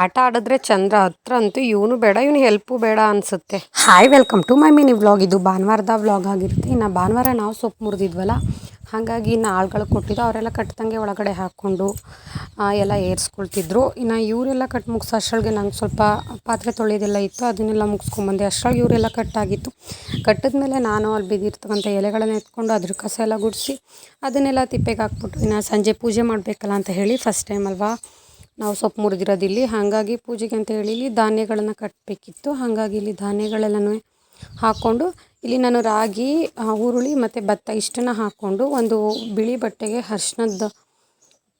ಆಟ ಆಡಿದ್ರೆ ಚಂದ್ರ ಹತ್ರ ಅಂತೂ ಇವನು ಬೇಡ ಇವನು ಹೆಲ್ಪು ಬೇಡ ಅನಿಸುತ್ತೆ. Hi welcome to my mini vlog. ಇದು ಭಾನುವಾರದ ವ್ಲಾಗ್ ಆಗಿರುತ್ತೆ. ಇನ್ನು ಭಾನುವಾರ ನಾವು ಸೊಪ್ಪು ಮುರಿದಿದ್ವಲ್ಲ, ಹಾಗಾಗಿ ಇನ್ನು ಆಳುಗಳು ಕೊಟ್ಟಿದ್ದು ಅವರೆಲ್ಲ ಕಟ್ತಂಗೆ ಒಳಗಡೆ ಹಾಕ್ಕೊಂಡು ಎಲ್ಲ ಏರಿಸ್ಕೊಳ್ತಿದ್ರು. ಇನ್ನು ಇವರೆಲ್ಲ ಕಟ್ ಮುಗಿಸೋ ಅಷ್ಟರೊಳಗೆ ನಂಗೆ ಸ್ವಲ್ಪ ಪಾತ್ರೆ ತೊಳೆಯೋದೆಲ್ಲ ಇತ್ತು, ಅದನ್ನೆಲ್ಲ ಮುಗಿಸ್ಕೊಂಬಂದೆ. ಅಷ್ಟರೊಳಗೆ ಇವರೆಲ್ಲ ಕಟ್ಟಾಗಿತ್ತು. ಕಟ್ಟಿದ್ಮೇಲೆ ನಾನು ಅಲ್ಲಿ ಬಿದ್ದಿರ್ತಕ್ಕಂಥ ಎಲೆಗಳನ್ನ ಎತ್ಕೊಂಡು ಅದ್ರ ಕಸ ಎಲ್ಲ ಗುಡಿಸಿ ಅದನ್ನೆಲ್ಲ ತಿಪ್ಪೆಗೆ ಹಾಕ್ಬಿಟ್ಟು ಇನ್ನು ಸಂಜೆ ಪೂಜೆ ಮಾಡಬೇಕಲ್ಲ ಅಂತ ಹೇಳಿ ಫಸ್ಟ್ ಟೈಮ್ ಅಲ್ವಾ ನಾವು ಸೊಪ್ಪು ಮುರಿದಿರೋದಿಲ್ಲಿ, ಹಾಗಾಗಿ ಪೂಜೆಗೆ ಅಂತ ಹೇಳಿ ಇಲ್ಲಿ ಧಾನ್ಯಗಳನ್ನು ಕಟ್ಟಬೇಕಿತ್ತು. ಹಾಗಾಗಿ ಇಲ್ಲಿ ಧಾನ್ಯಗಳೆಲ್ಲನೂ ಹಾಕ್ಕೊಂಡು ಇಲ್ಲಿ ನಾನು ರಾಗಿ, ಹುರುಳಿ ಮತ್ತು ಭತ್ತ ಇಷ್ಟನ್ನು ಹಾಕ್ಕೊಂಡು ಒಂದು ಬಿಳಿ ಬಟ್ಟೆಗೆ ಅರ್ಶಿನದ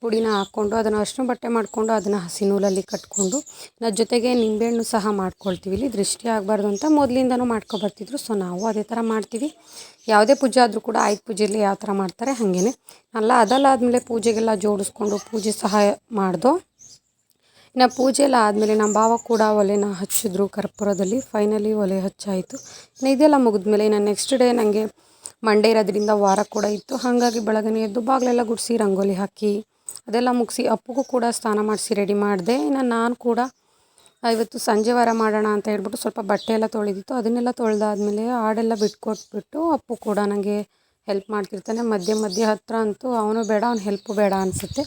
ಪುಡಿನ ಹಾಕ್ಕೊಂಡು ಅದನ್ನು ಅರಿಶಿನ ಬಟ್ಟೆ ಮಾಡಿಕೊಂಡು ಅದನ್ನು ಹಸಿ ನೂಲಲ್ಲಿ ಕಟ್ಕೊಂಡು ನಾವು ಜೊತೆಗೆ ನಿಂಬೆಹಣ್ಣು ಸಹ ಮಾಡ್ಕೊಳ್ತೀವಿ. ಇಲ್ಲಿ ದೃಷ್ಟಿ ಆಗಬಾರ್ದು ಅಂತ ಮೊದಲಿಂದನೂ ಮಾಡ್ಕೊಬರ್ತಿದ್ರು. ಸೊ ನಾವು ಅದೇ ಥರ ಮಾಡ್ತೀವಿ. ಯಾವುದೇ ಪೂಜೆ ಆದರೂ ಕೂಡ ಆಯುಧ ಪೂಜೆಯಲ್ಲಿ ಯಾವ ಥರ ಮಾಡ್ತಾರೆ ಹಾಗೇ ಅದೆಲ್ಲ ಆದಮೇಲೆ ಪೂಜೆಗೆಲ್ಲ ಜೋಡಿಸ್ಕೊಂಡು ಪೂಜೆ ಸಹ ಮಾಡ್ದೋ. ಇನ್ನು ಪೂಜೆ ಎಲ್ಲ ಆದಮೇಲೆ ನಮ್ಮ ಭಾವ ಕೂಡ ಒಲೆನ ಹಚ್ಚಿದ್ರು ಕರ್ಪೂರದಲ್ಲಿ. ಫೈನಲಿ ಒಲೆ ಹಚ್ಚಾಯಿತು. ಇನ್ನು ಇದೆಲ್ಲ ಮುಗಿದ್ಮೇಲೆ ಇನ್ನು ನೆಕ್ಸ್ಟ್ ಡೇ ನನಗೆ ಮಂಡೇ ಇರೋದ್ರಿಂದ ವಾರ ಕೂಡ ಇತ್ತು. ಹಾಗಾಗಿ ಬೆಳಗ್ಗೆ ಎದ್ದು ಬಾಗಿಲೆಲ್ಲ ಗುಡಿಸಿ ರಂಗೋಲಿ ಹಾಕಿ ಅದೆಲ್ಲ ಮುಗಿಸಿ ಅಪ್ಪುಗೂ ಕೂಡ ಸ್ನಾನ ಮಾಡಿಸಿ ರೆಡಿ ಮಾಡಿದೆ. ಇನ್ನು ನಾನು ಕೂಡ ಇವತ್ತು ಸಂಜೆ ವಾರ ಮಾಡೋಣ ಅಂತ ಹೇಳ್ಬಿಟ್ಟು ಸ್ವಲ್ಪ ಬಟ್ಟೆ ಎಲ್ಲ ತೊಳೆದಿತ್ತು, ಅದನ್ನೆಲ್ಲ ತೊಳೆದಾದ್ಮೇಲೆ ಹಾಡೆಲ್ಲ ಬಿಟ್ಕೊಟ್ಬಿಟ್ಟು ಅಪ್ಪು ಕೂಡ ನನಗೆ ಹೆಲ್ಪ್ ಮಾಡ್ತಿರ್ತಾನೆ. ಮಧ್ಯೆ ಹತ್ತಿರ ಅಂತೂ ಅವನು ಬೇಡ ಅವ್ನು ಹೆಲ್ಪು ಬೇಡ ಅನಿಸುತ್ತೆ.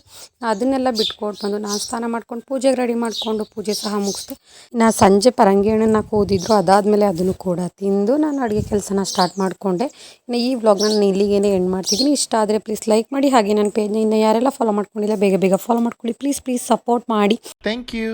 ಅದನ್ನೆಲ್ಲ ಬಿಟ್ಕೊಟ್ಟು ಬಂದು ನಾನು ಸ್ನಾನ ಮಾಡ್ಕೊಂಡು ಪೂಜೆಗೆ ರೆಡಿ ಮಾಡಿಕೊಂಡು ಪೂಜೆ ಸಹ ಮುಗಿಸ್ದೆ. ಇನ್ನು ಸಂಜೆ ಪರಂಗಿ ಹಣ್ಣನ್ನು ಕೂದಿದ್ರು, ಅದಾದಮೇಲೆ ಅದನ್ನು ಕೂಡ ತಿಂದು ನಾನು ಅಡುಗೆ ಕೆಲಸನ ಸ್ಟಾರ್ಟ್ ಮಾಡಿಕೊಂಡೆ. ಇನ್ನು ಈ ವ್ಲಾಗ್ನ ನಾನು ಇಲ್ಲಿಗೇ ಎಂಡ್ ಮಾಡ್ತಿದ್ದೀನಿ. ಇಷ್ಟ ಆದರೆ ಪ್ಲೀಸ್ ಲೈಕ್ ಮಾಡಿ, ಹಾಗೆ ನನ್ನ ಪೇಜ್ನ ಇನ್ನು ಯಾರೆಲ್ಲ ಫಾಲೋ ಮಾಡ್ಕೊಂಡಿಲ್ಲ ಬೇಗ ಫಾಲೋ ಮಾಡ್ಕೊಳ್ಳಿ. ಪ್ಲೀಸ್ ಸಪೋರ್ಟ್ ಮಾಡಿ. Thank you.